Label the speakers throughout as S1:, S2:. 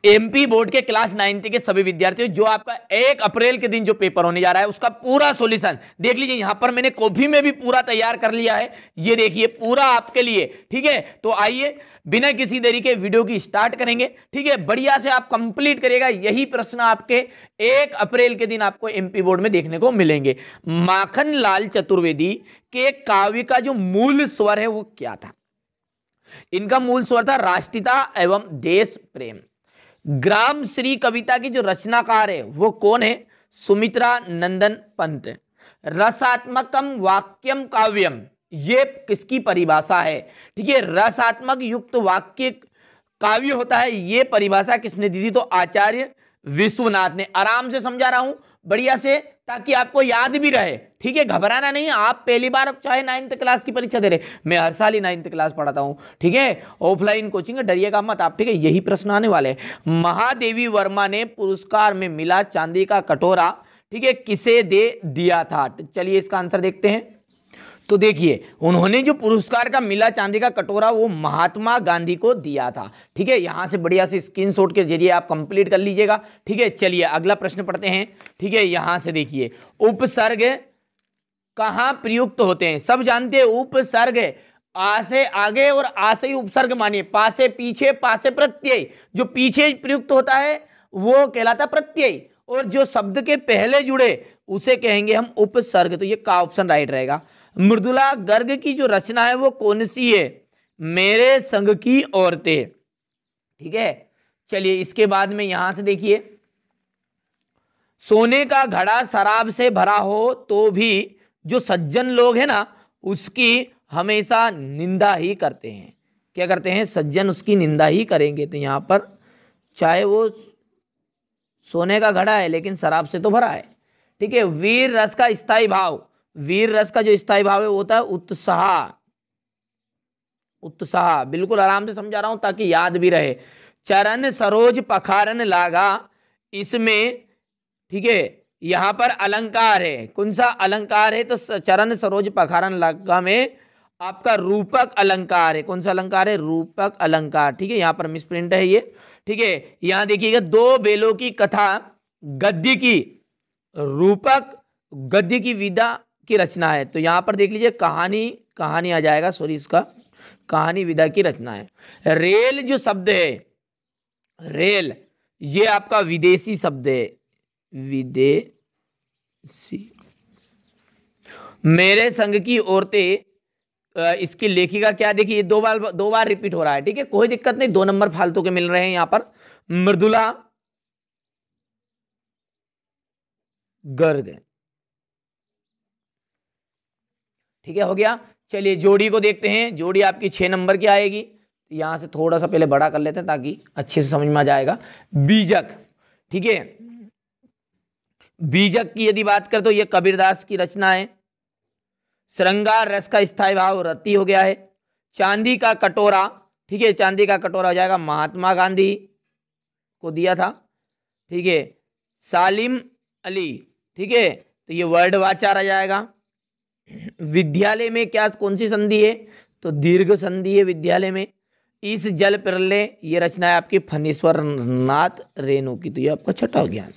S1: MP board के class 9th के सभी विद्यार्थियों, जो आपका 1 अप्रैल के दिन जो पेपर होने जा रहा है उसका पूरा सॉल्यूशन देख लीजिए। यहां पर मैंने कॉपी में भी पूरा तैयार कर लिया है, ये देखिए पूरा आपके लिए। ठीक है, तो आइए बिना किसी देरी के वीडियो की स्टार्ट करेंगे। ठीक है, बढ़िया से आप कंप्लीट करिएगा। यही प्रश्न आपके 1 अप्रैल के दिन आपको एमपी बोर्ड में देखने को मिलेंगे। माखनलाल चतुर्वेदी के काव्य का जो मूल स्वर है वो क्या था? इनका मूल स्वर था राष्ट्रीयता एवं देश प्रेम। ग्राम श्री कविता की जो रचनाकार है वो कौन है? सुमित्रा नंदन पंत। रसात्मकम वाक्यम काव्यम, ये किसकी परिभाषा है? ठीक है, रसात्मक युक्त वाक्य काव्य होता है, ये परिभाषा किसने दी थी? तो आचार्य विश्वनाथ ने। आराम से समझा रहा हूं बढ़िया से, ताकि आपको याद भी रहे। ठीक है, घबराना नहीं। आप पहली बार चाहे 9th क्लास की परीक्षा दे रहे, मैं हर साल ही 9th क्लास पढ़ाता हूं। ठीक है, ऑफलाइन कोचिंग है, डरिएगा मत आप। ठीक है, यही प्रश्न आने वाले हैं। महादेवी वर्मा ने पुरस्कार में मिला चांदी का कटोरा, ठीक है, किसे दे दिया था? चलिए इसका आंसर देखते हैं। तो देखिए, उन्होंने जो पुरस्कार का मिला चांदी का कटोरा वो महात्मा गांधी को दिया था। ठीक है, यहां से बढ़िया से स्क्रीनशॉट के जरिए आप कंप्लीट कर लीजिएगा। ठीक है, चलिए अगला प्रश्न पढ़ते हैं। ठीक है, यहां से देखिए, उपसर्ग कहां प्रयुक्त होते हैं? सब जानते हैं उपसर्ग आ से आगे और आ से ही उपसर्ग मानिए, पा से पीछे, पा से प्रत्यय। जो पीछे प्रयुक्त होता है वो कहलाता प्रत्यय, और जो शब्द के पहले जुड़े उसे कहेंगे हम उपसर्ग। तो ये का ऑप्शन राइट रहेगा। मृदुला गर्ग की जो रचना है वो कौन सी है? मेरे संग की औरतें। ठीक है, चलिए इसके बाद में यहां से देखिए, सोने का घड़ा शराब से भरा हो तो भी जो सज्जन लोग हैं ना उसकी हमेशा निंदा ही करते हैं। क्या करते हैं? सज्जन उसकी निंदा ही करेंगे। तो यहां पर चाहे वो सोने का घड़ा है लेकिन शराब से तो भरा है। ठीक है, वीर रस का स्थायी भाव, वीर रस का जो स्थायी भाव है वो होता है उत्साह। उत्साह, बिल्कुल आराम से समझा रहा हूं ताकि याद भी रहे। चरण सरोज पखारन लागा, इसमें ठीक है यहां पर अलंकार है। कौन सा अलंकार है? तो चरण सरोज पखारन लागा में आपका रूपक अलंकार है। कौन सा अलंकार है? रूपक अलंकार। ठीक है, यहां पर मिसप्रिंट है ये। ठीक है, यहां देखिएगा, दो बेलों की कथा गद्य की रूपक, गद्य की विदा की रचना है। तो यहां पर देख लीजिए कहानी, कहानी आ जाएगा, सॉरी, इसका कहानी विदा की रचना है। रेल जो शब्द है, रेल, ये आपका विदेशी शब्द है, विदेशी। मेरे संग की औरतें, इसकी लेखिका क्या? देखिए दो बार रिपीट हो रहा है। ठीक है, कोई दिक्कत नहीं, 2 नंबर फालतू के मिल रहे हैं यहां पर। मृदुला गर्ग। ठीक है, हो गया। चलिए जोड़ी को देखते हैं। जोड़ी आपकी 6 नंबर की आएगी। यहां से थोड़ा सा पहले बड़ा कर लेते हैं ताकि अच्छे से समझ में आ जाएगा। बीजक, ठीक है, बीजक की यदि बात करें तो यह कबीरदास की रचना है। श्रृंगार रस का स्थायी भाव रति हो गया है। चांदी का कटोरा, ठीक है, चांदी का कटोरा हो जाएगा महात्मा गांधी को दिया था। ठीक है, सालिम अली, ठीक है, तो ये वर्ड वाचार आ जाएगा। विद्यालय में क्या, कौन सी संधि है? तो दीर्घ संधि है विद्यालय में। इस जल प्रलय, ये रचना है आपकी फणीश्वर नाथ रेणु की। तो ये आपका छठा ज्ञान।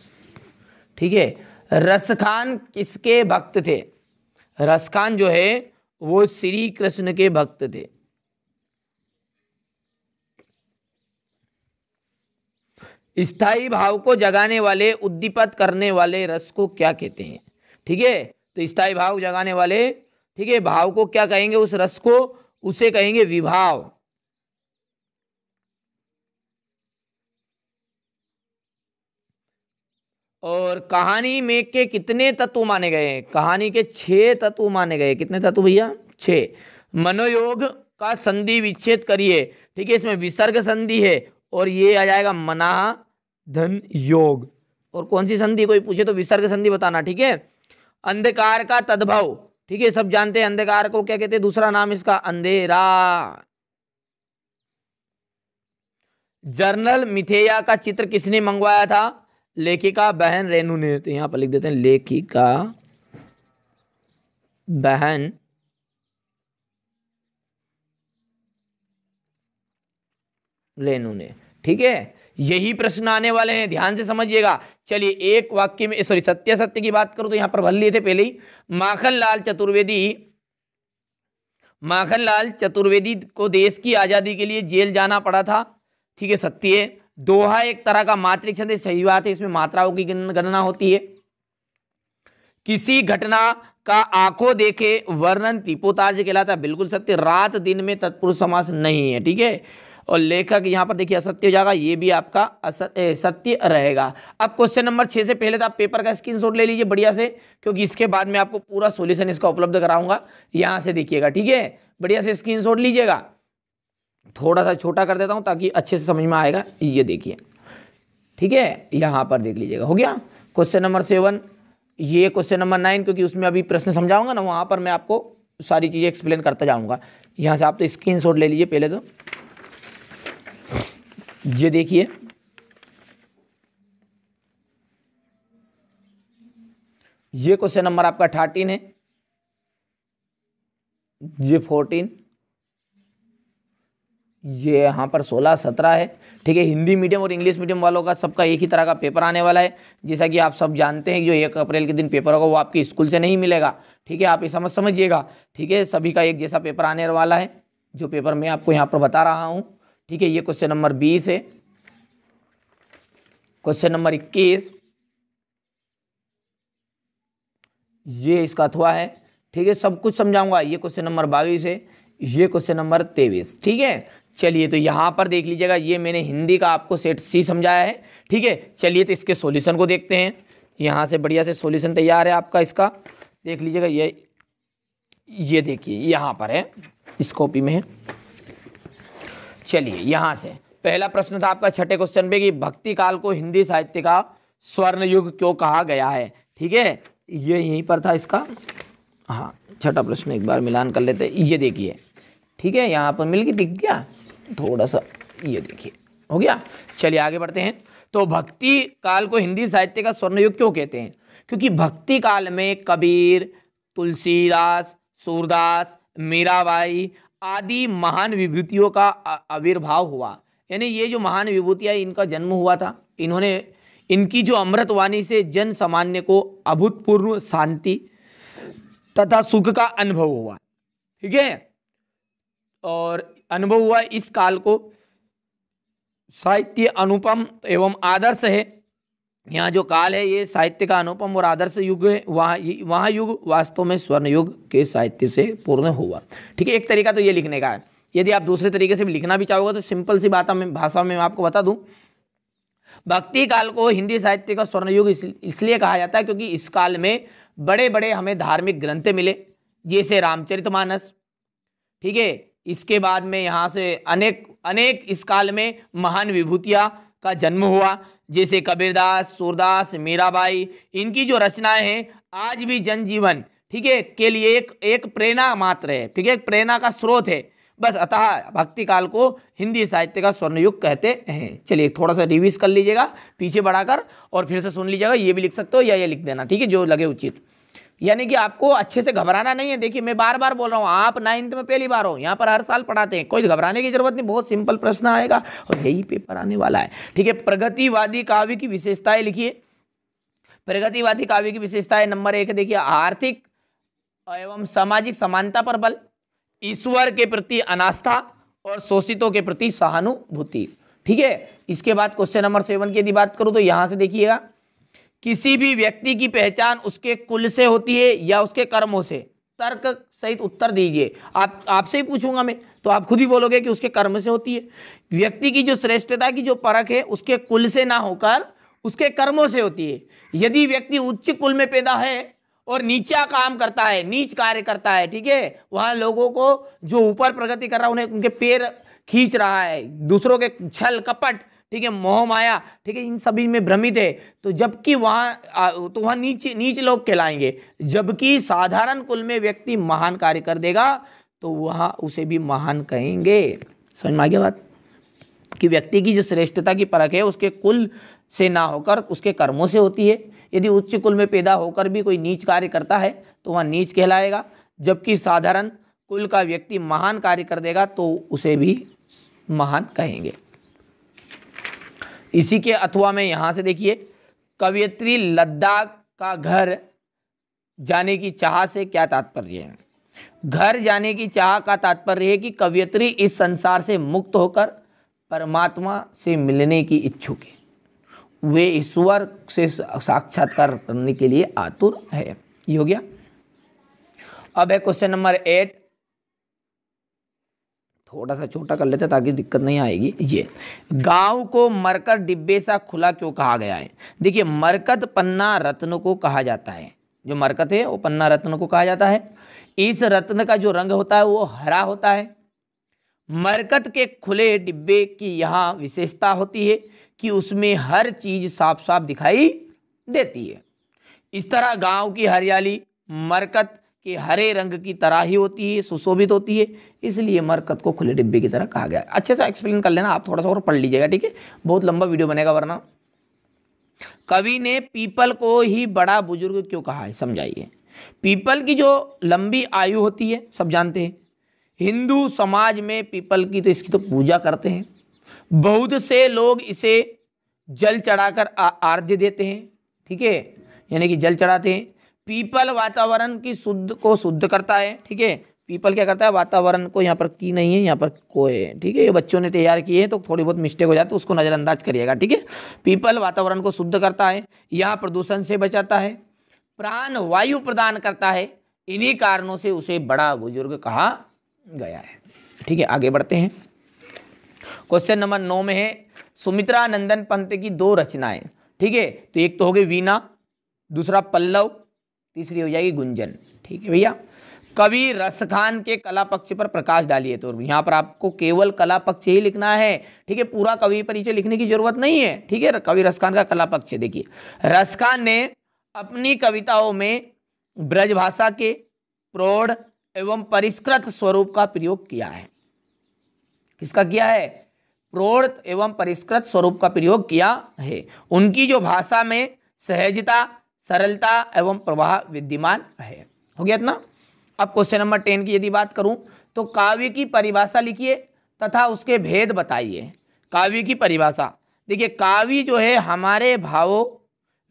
S1: ठीक है, रसखान किसके भक्त थे? रसखान जो है वो श्री कृष्ण के भक्त थे। स्थायी भाव को जगाने वाले, उद्दीपित करने वाले रस को क्या कहते हैं? ठीक है, तो स्थायी भाव जगाने वाले, ठीक है, भाव को क्या कहेंगे? उस रस को, उसे कहेंगे विभाव। और कहानी में के कितने तत्व माने गए हैं? कहानी के 6 तत्व माने गए। कितने तत्व भैया? 6। मनोयोग का संधि विच्छेद करिए। ठीक है, इसमें विसर्ग संधि है और ये आ जाएगा मना धन योग। और कौन सी संधि कोई पूछे तो विसर्ग संधि बताना। ठीक है, अंधकार का तद्भव, ठीक है, सब जानते हैं अंधकार को क्या कहते हैं, दूसरा नाम इसका अंधेरा। जर्नल मिथेया का चित्र किसने मंगवाया था? लेखिका बहन रेणु ने। तो यहां पर लिख देते हैं लेखिका बहन रेणु ने। ठीक है, यही प्रश्न आने वाले हैं, ध्यान से समझिएगा। चलिए एक वाक्य में, सॉरी सत्य सत्य की बात करूं तो यहां पर भर लिए थे पहले ही। माखनलाल चतुर्वेदी को देश की आजादी के लिए जेल जाना पड़ा था, ठीक है, सत्य है। दोहा एक तरह का मात्रिक छंद है, सही बात है, इसमें मात्राओं की गणना होती है। किसी घटना का आंखों देखे वर्णन त्रिपोतार्ज कहलाता है, बिल्कुल सत्य। रात दिन में तत्पुरुष समास नहीं है, ठीक है। और लेखक यहाँ पर देखिए असत्य हो जाएगा, ये भी आपका सत्य रहेगा। अब क्वेश्चन नंबर 6 से पहले तो आप पेपर का स्क्रीनशॉट ले लीजिए बढ़िया से, क्योंकि इसके बाद मैं आपको पूरा सॉल्यूशन इसका उपलब्ध कराऊंगा। यहाँ से देखिएगा, ठीक है, बढ़िया से स्क्रीनशॉट लीजिएगा। थोड़ा सा छोटा कर देता हूँ ताकि अच्छे से समझ में आएगा। ये देखिए, ठीक है, यहाँ पर देख लीजिएगा, हो गया क्वेश्चन नंबर 7। ये क्वेश्चन नंबर 9, क्योंकि उसमें अभी प्रश्न समझाऊंगा ना, वहाँ पर मैं आपको सारी चीज़ें एक्सप्लेन करता जाऊँगा। यहाँ से आप तो स्क्रीनशॉट ले लीजिए पहले तो। ये देखिए, ये क्वेश्चन नंबर आपका 13 है, ये 14, ये यहाँ पर 16, 17 है, ठीक है। हिंदी मीडियम और इंग्लिश मीडियम वालों का सबका एक ही तरह का पेपर आने वाला है। जैसा कि आप सब जानते हैं कि जो 1 अप्रैल के दिन पेपर होगा वो आपके स्कूल से नहीं मिलेगा, ठीक है, आप ये समझिएगा, ठीक है। सभी का एक जैसा पेपर आने वाला है, जो पेपर मैं आपको यहाँ पर बता रहा हूँ, ठीक है। ये क्वेश्चन नंबर 20 है, क्वेश्चन नंबर 21, ये इसका अथवा है, ठीक है, सब कुछ समझाऊंगा। ये क्वेश्चन नंबर 22 है, ये क्वेश्चन नंबर 23, ठीक है। चलिए तो यहाँ पर देख लीजिएगा, ये मैंने हिंदी का आपको सेट सी समझाया है, ठीक है। चलिए तो इसके सॉल्यूशन को देखते हैं। यहाँ से बढ़िया से सॉल्यूशन तैयार है आपका, इसका देख लीजिएगा। ये देखिए यहाँ पर है, इस कॉपी में है। चलिए यहाँ से पहला प्रश्न था आपका 6ठे क्वेश्चन पे कि भक्ति काल को हिंदी साहित्य का स्वर्ण युग क्यों कहा गया है, ठीक है, ये यहीं पर था इसका। हाँ, 6ठा प्रश्न एक बार मिलान कर लेते हैं। ये देखिए, ठीक है, यहाँ पर मिल गई, दिख गया थोड़ा सा, ये देखिए, हो गया। चलिए आगे बढ़ते हैं। तो भक्ति काल को हिंदी साहित्य का स्वर्ण युग क्यों कहते हैं? क्योंकि भक्ति काल में कबीर, तुलसीदास, सूरदास, मीराबाई आदि महान विभूतियों का आविर्भाव हुआ। यानी ये जो महान विभूतियाँ, इनका जन्म हुआ था। इनकी जो अमृतवाणी से जन सामान्य को अभूतपूर्व शांति तथा सुख का अनुभव हुआ, ठीक है। और अनुभव हुआ, इस काल को साहित्य अनुपम एवं आदर्श है। यहाँ जो काल है ये साहित्य का अनुपम और आदर्श युग है। वहाँ युग वास्तव में स्वर्ण युग के साहित्य से पूर्ण हुआ, ठीक है। एक तरीका तो ये लिखने का है। यदि आप दूसरे तरीके से भी लिखना भी चाहोगे तो सिंपल सी भाषा में मैं आपको बता दूं, भक्ति काल को हिंदी साहित्य का स्वर्ण युग इसलिए कहा जाता है क्योंकि इस काल में बड़े बड़े हमें धार्मिक ग्रंथ मिले, जैसे रामचरितमानस, ठीक है। इसके बाद में यहाँ से अनेक इस काल में महान विभूतियाँ का जन्म हुआ, जैसे कबीरदास, सूरदास, मीराबाई। इनकी जो रचनाएं हैं आज भी जनजीवन, ठीक है, के लिए एक प्रेरणा मात्र है, ठीक है, प्रेरणा का स्रोत है बस। अतः भक्ति काल को हिंदी साहित्य का स्वर्ण युग कहते हैं। चलिए थोड़ा सा रिवीज कर लीजिएगा पीछे बढ़ाकर और फिर से सुन लीजिएगा। ये भी लिख सकते हो या ये लिख देना, ठीक है, जो लगे उचित। यानी कि आपको अच्छे से घबराना नहीं है। देखिए मैं बार बार बोल रहा हूँ, आप 9th में पहली बार हो, यहाँ पर हर साल पढ़ाते हैं, कोई घबराने की जरूरत नहीं। बहुत सिंपल प्रश्न आएगा और यही पेपर आने वाला है, ठीक है। प्रगतिवादी काव्य की विशेषताएं लिखिए। प्रगतिवादी काव्य की विशेषताएं नंबर 1 देखिए, आर्थिक एवं सामाजिक समानता पर बल, ईश्वर के प्रति अनास्था और शोषितों के प्रति सहानुभूति, ठीक है। इसके बाद क्वेश्चन नंबर 7 की यदि बात करूं तो यहां से देखिएगा, किसी भी व्यक्ति की पहचान उसके कुल से होती है या उसके कर्मों से? तर्क सहित उत्तर दीजिए। आपसे ही पूछूंगा मैं तो आप खुद ही बोलोगे कि उसके कर्म से होती है। व्यक्ति की जो श्रेष्ठता की जो परख है उसके कुल से ना होकर उसके कर्मों से होती है। यदि व्यक्ति उच्च कुल में पैदा है और नीचा काम करता है, नीच कार्य करता है, ठीक है, वहां लोगों को जो ऊपर प्रगति कर रहा है उन्हें उनके पैर खींच रहा है, दूसरों के छल कपट, ठीक है, मोह माया, ठीक है, इन सभी में भ्रमित है, तो जबकि वहाँ नीच लोग कहलाएंगे। जबकि साधारण कुल में व्यक्ति महान कार्य कर देगा तो वहाँ उसे भी महान कहेंगे। समझ में आ गया बात? कि व्यक्ति की जो श्रेष्ठता की परख है उसके कुल से ना होकर उसके कर्मों से होती है। यदि उच्च कुल में पैदा होकर भी कोई नीच कार्य करता है तो वह नीच कहलाएगा, जबकि साधारण कुल का व्यक्ति महान कार्य कर देगा तो उसे भी महान कहेंगे। इसी के अथवा में यहां से देखिए, कवयित्री लद्दाख का घर जाने की चाह से क्या तात्पर्य है? घर जाने की चाह का तात्पर्य है कि कवयित्री इस संसार से मुक्त होकर परमात्मा से मिलने की इच्छुक है, वे ईश्वर से साक्षात्कार करने के लिए आतुर है। ये हो गया। अब है क्वेश्चन नंबर 8, थोड़ा सा छोटा कर लेते ताकि दिक्कत नहीं आएगी। ये गांव को मरकत डिब्बे सा खुला क्यों कहा गया है? देखिए, मरकत पन्ना रत्न को कहा जाता है, जो मरकत है वो पन्ना रत्न को कहा जाता है। इस रत्न का जो रंग होता है वो हरा होता है। मरकत के खुले डिब्बे की यहाँ विशेषता होती है कि उसमें हर चीज साफ साफ दिखाई देती है। इस तरह गांव की हरियाली मरकत के हरे रंग की तरह ही होती है, सुशोभित होती है, इसलिए मरकत को खुले डिब्बे की तरह कहा गया है। अच्छे से एक्सप्लेन कर लेना, आप थोड़ा सा और पढ़ लीजिएगा, ठीक है, बहुत लंबा वीडियो बनेगा वरना। कवि ने पीपल को ही बड़ा बुजुर्ग क्यों कहा है? समझाइए। पीपल की जो लंबी आयु होती है सब जानते हैं, हिंदू समाज में पीपल की तो इसकी तो पूजा करते हैं, बहुत से लोग इसे जल चढ़ाकर आर्घ्य देते हैं, ठीक है, यानी कि जल चढ़ाते हैं। पीपल वातावरण की शुद्ध करता है, ठीक है, पीपल क्या करता है? वातावरण को, यहाँ पर की नहीं है, यहाँ पर को है, ठीक है, ये बच्चों ने तैयार किए हैं तो थोड़ी बहुत मिस्टेक हो जाती है, उसको नज़रअंदाज करिएगा, ठीक है। पीपल वातावरण को शुद्ध करता है, यहाँ प्रदूषण से बचाता है, प्राण वायु प्रदान करता है, इन्हीं कारणों से उसे बड़ा बुजुर्ग कहा गया है, ठीक है। आगे बढ़ते हैं। क्वेश्चन नंबर 9 में है सुमित्रा नंदन पंत की 2 रचनाएं, ठीक है, तो एक तो हो गई वीणा, दूसरा पल्लव, तीसरी हो जाएगी गुंजन, ठीक है भैया। कवि रसखान के कला पक्ष पर प्रकाश डालिए, तो यहाँ पर आपको केवल कला पक्ष ही लिखना है, ठीक है, पूरा कवि परिचय लिखने की जरूरत नहीं है, ठीक है। कवि रसखान का कला पक्ष देखिए, रसखान ने अपनी कविताओं में ब्रजभाषा के प्रौढ़ एवं परिष्कृत स्वरूप का प्रयोग किया है। किसका किया है? प्रौढ़ एवं परिष्कृत स्वरूप का प्रयोग किया है। उनकी जो भाषा में सहजता, सरलता एवं प्रवाह विद्यमान है। हो गया इतना। अब क्वेश्चन नंबर 10 की यदि बात करूं तो काव्य की परिभाषा लिखिए तथा उसके भेद बताइए। काव्य की परिभाषा देखिए, काव्य जो है हमारे भावों,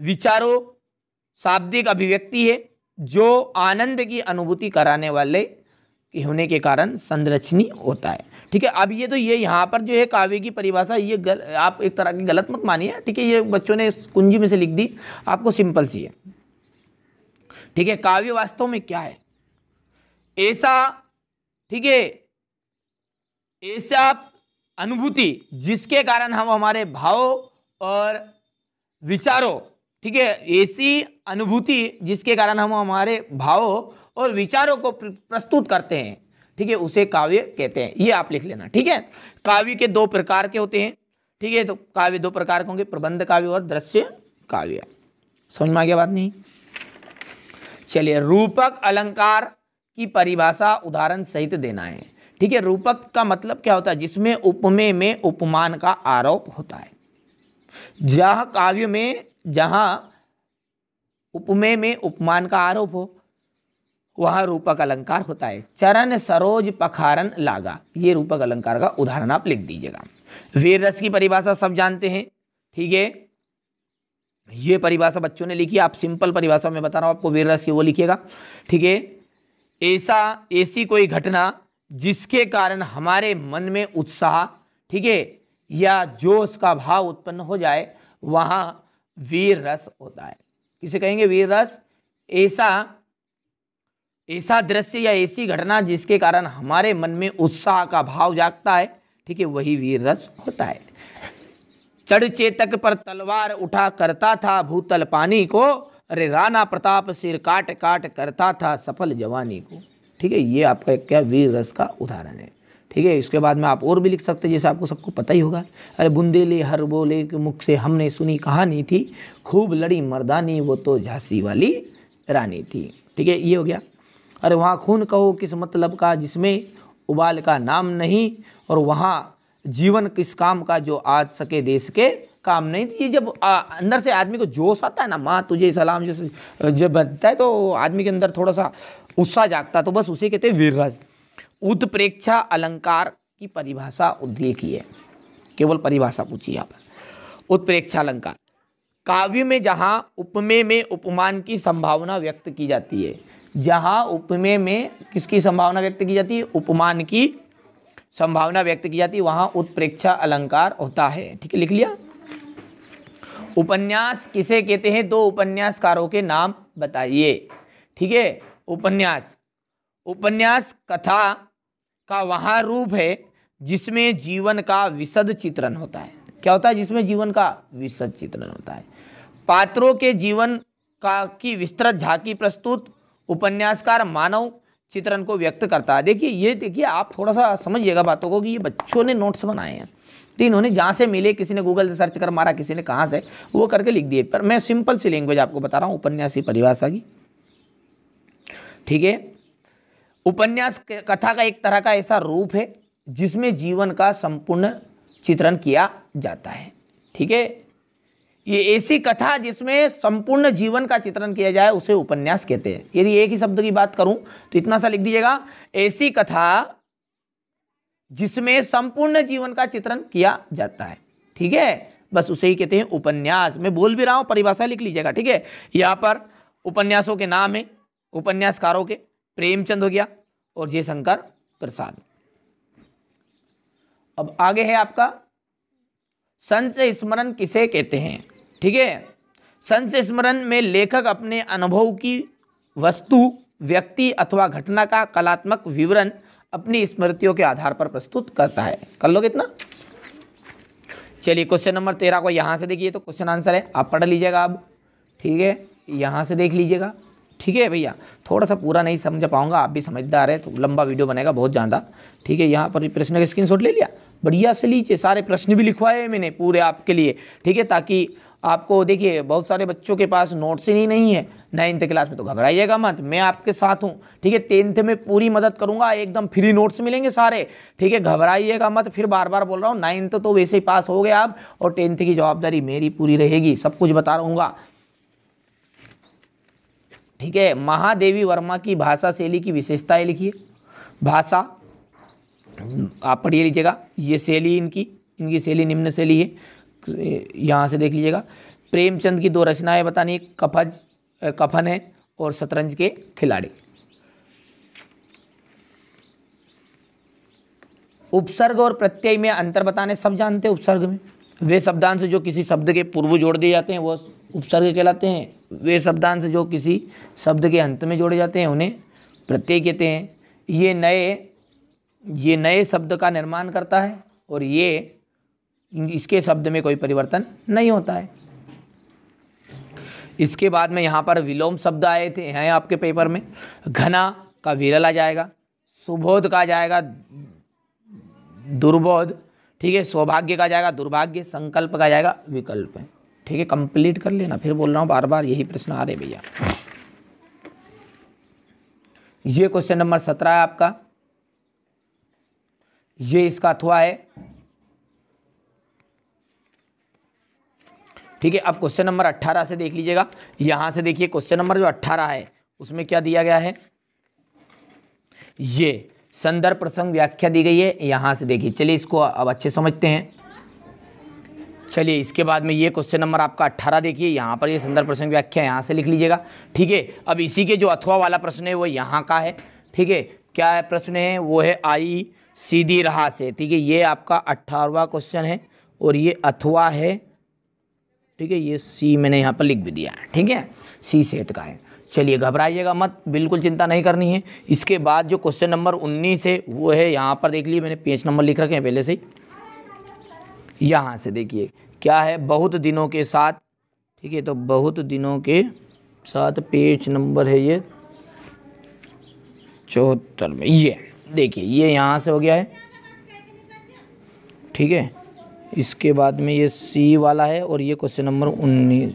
S1: विचारों, शाब्दिक अभिव्यक्ति है जो आनंद की अनुभूति कराने वाले होने के कारण संरचनीय होता है, ठीक है। अब ये यहाँ पर जो है काव्य की परिभाषा, ये आप एक तरह की गलत मत मानिए, ठीक है, ये बच्चों ने कुंजी में से लिख दी, आपको सिंपल सी है, ठीक है। काव्य वास्तव में क्या है? ऐसा, ठीक है, ऐसा अनुभूति जिसके कारण हम हमारे भावों और विचारों, ठीक है, ऐसी अनुभूति जिसके कारण हम हमारे भावों और विचारों को प्रस्तुत करते हैं, ठीक है, उसे काव्य कहते हैं। ये आप लिख लेना, ठीक है। काव्य के 2 प्रकार के होते हैं, ठीक है, तो काव्य 2 प्रकार के होंगे, प्रबंध काव्य और दृश्य काव्य। समझ में आ गया बात? नहीं, चलिए, रूपक अलंकार की परिभाषा उदाहरण सहित देना है, ठीक है। रूपक का मतलब क्या होता है? जिसमें उपमेय में उपमान का आरोप होता है। जहाँ काव्य में जहाँ उपमेय में उपमान का आरोप हो वहाँ रूपक अलंकार होता है। चरण सरोज पखारन लागा, ये रूपक अलंकार का उदाहरण आप लिख दीजिएगा। वीर रस की परिभाषा सब जानते हैं, ठीक है, ये परिभाषा बच्चों ने लिखी, आप सिंपल परिभाषा में बता रहा हूँ आपको, वीर रस की वो लिखिएगा, ठीक है। ऐसी कोई घटना जिसके कारण हमारे मन में उत्साह, ठीक है, या जोश का भाव उत्पन्न हो जाए, वहाँ वीर रस होता है। किसे कहेंगे? वीर रस। ऐसा दृश्य या ऐसी घटना जिसके कारण हमारे मन में उत्साह का भाव जागता है, ठीक है, वही वीर रस होता है। चढ़ चेतक पर तलवार उठा करता था भूतल पानी को, अरे राणा प्रताप सिर काट काट करता था सफल जवानी को, ठीक है। ये आपका क्या वीर रस का उदाहरण है, ठीक है। इसके बाद में आप और भी लिख सकते हैं, जैसे आपको सबको पता ही होगा, अरे बुंदेले हर बोले के मुख से हमने सुनी कहानी थी, खूब लड़ी मर्दानी वो तो झांसी वाली रानी थी, ठीक है, ये हो गया। अरे वहाँ खून कहो किस मतलब का जिसमें उबाल का नाम नहीं, और वहाँ जीवन किस काम का जो आज सके देश के काम नहीं। ये जब अंदर से आदमी को जोश आता है ना, माँ तुझे सलाम जैसे जब बनता है तो आदमी के अंदर थोड़ा सा उत्साह जागता है, तो बस उसे कहते हैं वीर रस। उत्प्रेक्षा अलंकार की परिभाषा लिखी है, केवल परिभाषा पूछी यहाँ पर। उत्प्रेक्षा अलंकार, काव्य में जहां उपमेय में उपमान की संभावना व्यक्त की जाती है, जहां उपमेय में किसकी संभावना व्यक्त की जाती है, उपमान की संभावना व्यक्त की जाती है, वहां उत्प्रेक्षा अलंकार होता है। ठीक है, लिख लिया। उपन्यास किसे कहते हैं, दो उपन्यासकारों के नाम बताइए। ठीक है, उपन्यास, उपन्यास कथा का वहां रूप है जिसमें जीवन का विशद चित्रण होता है। क्या होता है, जिसमें जीवन का विशद चित्रण होता है। पात्रों के जीवन का की विस्तृत झांकी प्रस्तुत उपन्यासकार मानव चित्रण को व्यक्त करता है। देखिए ये, देखिए आप थोड़ा सा समझिएगा बातों को कि ये बच्चों ने नोट्स बनाए हैं, तो इन्होंने जहाँ से मिले, किसी ने गूगल से सर्च कर मारा, किसी ने कहाँ से, वो करके लिख दिए। पर मैं सिंपल सी लैंग्वेज आपको बता रहा हूँ उपन्यास की परिभाषा की। ठीक है, उपन्यास कथा का एक तरह का ऐसा रूप है जिसमें जीवन का संपूर्ण चित्रण किया जाता है। ठीक है, ये ऐसी कथा जिसमें संपूर्ण जीवन का चित्रण किया जाए उसे उपन्यास कहते हैं। यदि एक ही शब्द की बात करूं तो इतना सा लिख दीजिएगा, ऐसी कथा जिसमें संपूर्ण जीवन का चित्रण किया जाता है। ठीक है, बस उसे ही कहते हैं उपन्यास। मैं बोल भी रहा हूं, परिभाषा लिख लीजिएगा। ठीक है, यहां पर उपन्यासों के नाम है उपन्यासकारों के, प्रेमचंद हो गया और जयशंकर प्रसाद। अब आगे है आपका संशय स्मरण किसे कहते हैं। ठीक है, संशय स्मरण में लेखक अपने अनुभव की वस्तु, व्यक्ति अथवा घटना का कलात्मक विवरण अपनी स्मृतियों के आधार पर प्रस्तुत करता है। कर लोगे इतना। चलिए क्वेश्चन नंबर 13 को यहाँ से देखिए, तो क्वेश्चन आंसर है, आप पढ़ लीजिएगा अब। ठीक है, यहाँ से देख लीजिएगा। ठीक है भैया, थोड़ा सा पूरा नहीं समझ पाऊंगा, आप भी समझदार है तो लंबा वीडियो बनेगा बहुत ज़्यादा। ठीक है, यहाँ पर प्रश्न का स्क्रीनशॉट ले लिया, बढ़िया से लीजिए, सारे प्रश्न भी लिखवाए मैंने पूरे आपके लिए। ठीक है, ताकि आपको, देखिए बहुत सारे बच्चों के पास नोट्स ही नहीं है 9th क्लास में, तो घबराइएगा मत, मैं आपके साथ हूँ। ठीक है, 10th में पूरी मदद करूँगा, एकदम फ्री नोट्स मिलेंगे सारे। ठीक है, घबराइएगा मत, फिर बार बार बोल रहा हूँ, 9th तो वैसे ही पास हो गए आप, और 10th की जवाबदारी मेरी पूरी रहेगी, सब कुछ बता रहूँगा। ठीक है, महादेवी वर्मा की भाषा शैली की विशेषताएं लिखिए। भाषा आप पढ़िए लीजिएगा, ये शैली इनकी शैली निम्न शैली है, यहाँ से देख लीजिएगा। प्रेमचंद की दो रचनाएं बतानी, कफन है और शतरंज के खिलाड़ी। उपसर्ग और प्रत्यय में अंतर बताने, सब जानते हैं। उपसर्ग में वे शब्दांश जो किसी शब्द के पूर्व जोड़ दिए जाते हैं वो उपसर्ग कहलाते हैं। वे शब्दांश जो किसी शब्द के अंत में जोड़े जाते हैं उन्हें प्रत्यय कहते हैं। ये नए शब्द का निर्माण करता है और इसके शब्द में कोई परिवर्तन नहीं होता है। इसके बाद में यहाँ पर विलोम शब्द आए थे, हैं आपके पेपर में। घना का विरल आ जाएगा, सुबोध का आ जाएगा दुर्बोध। ठीक है, सौभाग्य का जाएगा दुर्भाग्य, संकल्प का जाएगा विकल्प। ठीक है, कंप्लीट कर लेना, फिर बोल रहा हूँ बार बार, यही प्रश्न आ रहे भैया। ये क्वेश्चन नंबर 17 है आपका, ये इसका अथवा है। ठीक है, अब क्वेश्चन नंबर 18 से देख लीजिएगा। यहां से देखिए क्वेश्चन नंबर जो 18 है उसमें क्या दिया गया है, ये संदर्भ प्रसंग व्याख्या दी गई है। यहां से देखिए, चलिए इसको अब अच्छे समझते हैं। चलिए इसके बाद में ये क्वेश्चन नंबर आपका 18 देखिए, यहाँ पर ये संदर्भ प्रसंग व्याख्या यहाँ से लिख लीजिएगा। ठीक है, अब इसी के जो अथवा वाला प्रश्न है वो यहाँ का है। ठीक है, क्या है प्रश्न है, वो है आई सीधी राह से। ठीक है, ये आपका 18वां क्वेश्चन है और ये अथवा है। ठीक है, ये सी मैंने यहाँ पर लिख भी दिया है। ठीक है, सी सेट का है। चलिए घबराइएगा मत, बिल्कुल चिंता नहीं करनी है। इसके बाद जो क्वेश्चन नंबर 19 है वो है, यहाँ पर देख लीजिए मैंने पेज नंबर लिख रखे हैं पहले से ही। यहाँ से देखिए क्या है, बहुत दिनों के साथ। ठीक है, तो बहुत दिनों के साथ पेज नंबर है ये 74 में। ये देखिए, ये यहाँ से हो गया है। ठीक है, इसके बाद में ये सी वाला है और ये क्वेश्चन नंबर 19।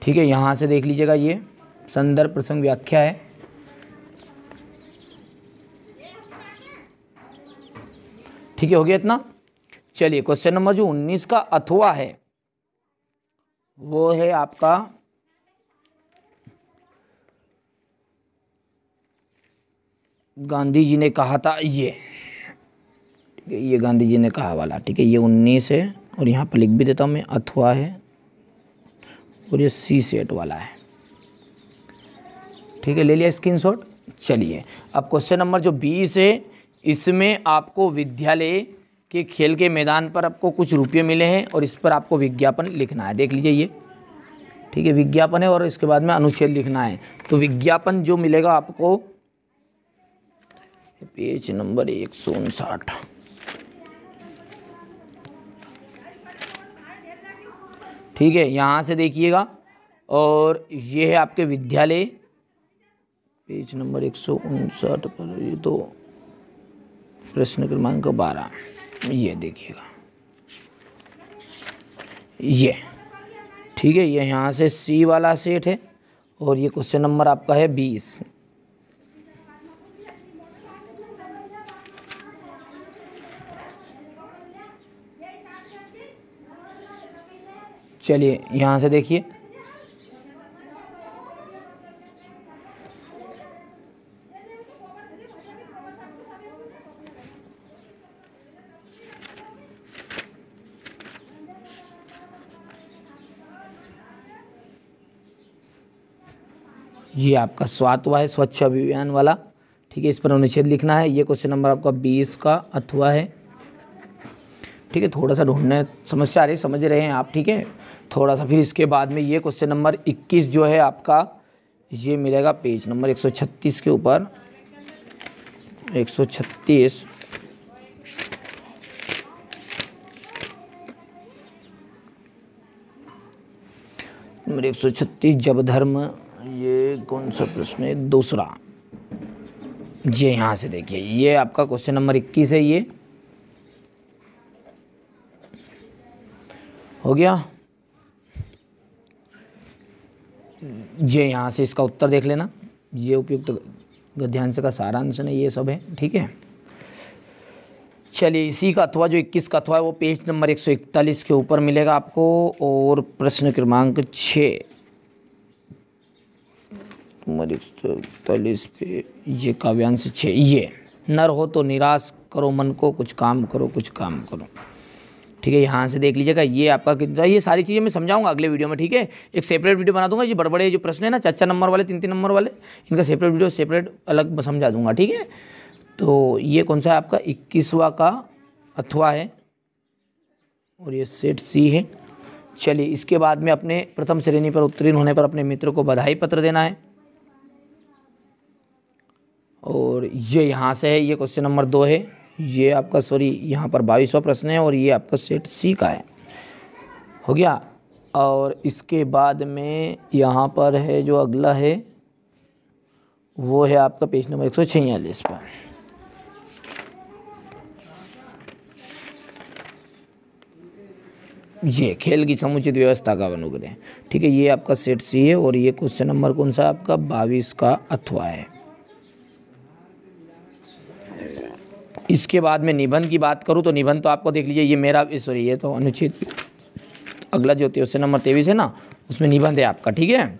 S1: ठीक है, यहाँ से देख लीजिएगा, ये संदर्भ प्रसंग व्याख्या है। ठीक है, हो गया इतना। चलिए क्वेश्चन नंबर जो 19 का अथवा है वो है आपका, गांधी जी ने कहा था, ये ये गांधी जी ने कहा वाला, ठीक है। ये 19 है और यहाँ पर लिख भी देता हूँ मैं, अथवा है, और ये सी सेट वाला है, ठीक है। ले लिया स्क्रीनशॉट। चलिए अब क्वेश्चन नंबर जो 20 है, इसमें आपको विद्यालय के खेल के मैदान पर आपको कुछ रुपये मिले हैं और इस पर आपको विज्ञापन लिखना है। देख लीजिए ये, ठीक है, विज्ञापन है और इसके बाद में अनुच्छेद लिखना है। तो विज्ञापन जो मिलेगा आपको, पेज नंबर 159, ठीक है, यहाँ से देखिएगा। और ये है आपके विद्यालय, पेज नंबर 159 पर, ये तो प्रश्न क्रमांक 12, ये देखिएगा ये, ठीक है। ये यहाँ से सी वाला सेट है और ये क्वेश्चन नंबर आपका है 20। चलिए यहाँ से देखिए, ये आपका स्वात हुआ है, स्वच्छ अभियान वाला, ठीक है। इस पर अनुच्छेद लिखना है। ये क्वेश्चन नंबर आपका 20 का अथवा है, ठीक है। थोड़ा सा ढूंढने समस्या आ रही, समझ रहे हैं आप, ठीक है, थोड़ा सा। फिर इसके बाद में ये क्वेश्चन नंबर 21 जो है आपका, ये मिलेगा पेज नंबर 136 के ऊपर, 136, नंबर 136, जब धर्म, ये कौन सा प्रश्न है, दूसरा। ये यहाँ से देखिए, ये आपका क्वेश्चन नंबर 21 है, ये हो गया। ये यहाँ से इसका उत्तर देख लेना, ये उपयुक्त गद्यांश का सारांश है, ये सब है, ठीक है। चलिए इसी का अथवा, जो 21 का अथवा है, वो पेज नंबर 141 के ऊपर मिलेगा आपको। और प्रश्न क्रमांक 6, नंबर 141 पे, ये काव्यांश 6, ये नर हो तो निराश करो मन को, कुछ काम करो, कुछ काम करो, ठीक है। यहाँ से देख लीजिएगा, ये आपका कितना, ये सारी चीज़ें मैं समझाऊंगा अगले वीडियो में, ठीक है। एक सेपरेट वीडियो बना दूंगा, ये बड़े बड़े जो प्रश्न है ना, 4-4 नंबर वाले, 3-3 नंबर वाले, इनका सेपरेट वीडियो सेपरेट अलग समझा दूंगा, ठीक है। तो ये कौन सा है आपका 21वां का अथवा है और ये सेट सी है। चलिए इसके बाद में अपने प्रथम श्रेणी पर उत्तीर्ण होने पर अपने मित्र को बधाई पत्र देना है। और ये यहाँ से है, ये क्वेश्चन नंबर 2 है, ये आपका सॉरी यहाँ पर 22वां प्रश्न है और ये आपका सेट सी का है, हो गया। और इसके बाद में यहाँ पर है जो अगला है, वो है आपका पेज नंबर 146 पर। ये खेल की समुचित व्यवस्था का अनुग्रह, ठीक है। ये आपका सेट सी है और ये क्वेश्चन नंबर कौन सा आपका 22 का अथवा है। इसके बाद में निबंध की बात करूँ तो निबंध तो आपको देख लीजिए, ये मेरा सॉरी ये तो अनुच्छेद, अगला जो क्वेश्चन नंबर 23 है ना, उसमें निबंध है आपका, ठीक है।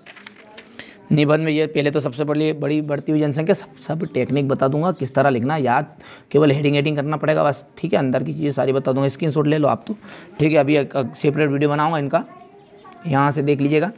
S1: निबंध में ये पहले तो सबसे बड़ी बढ़ती हुई जनसंख्या, सब टेक्निक बता दूंगा किस तरह लिखना, याद केवल हेडिंग करना पड़ेगा बस, ठीक है। अंदर की चीज़ें सारी बता दूंगा, स्क्रीनशॉट ले लो आप तो, ठीक है। अभी एक सेपरेट वीडियो बनाऊंगा इनका, यहाँ से देख लीजिएगा।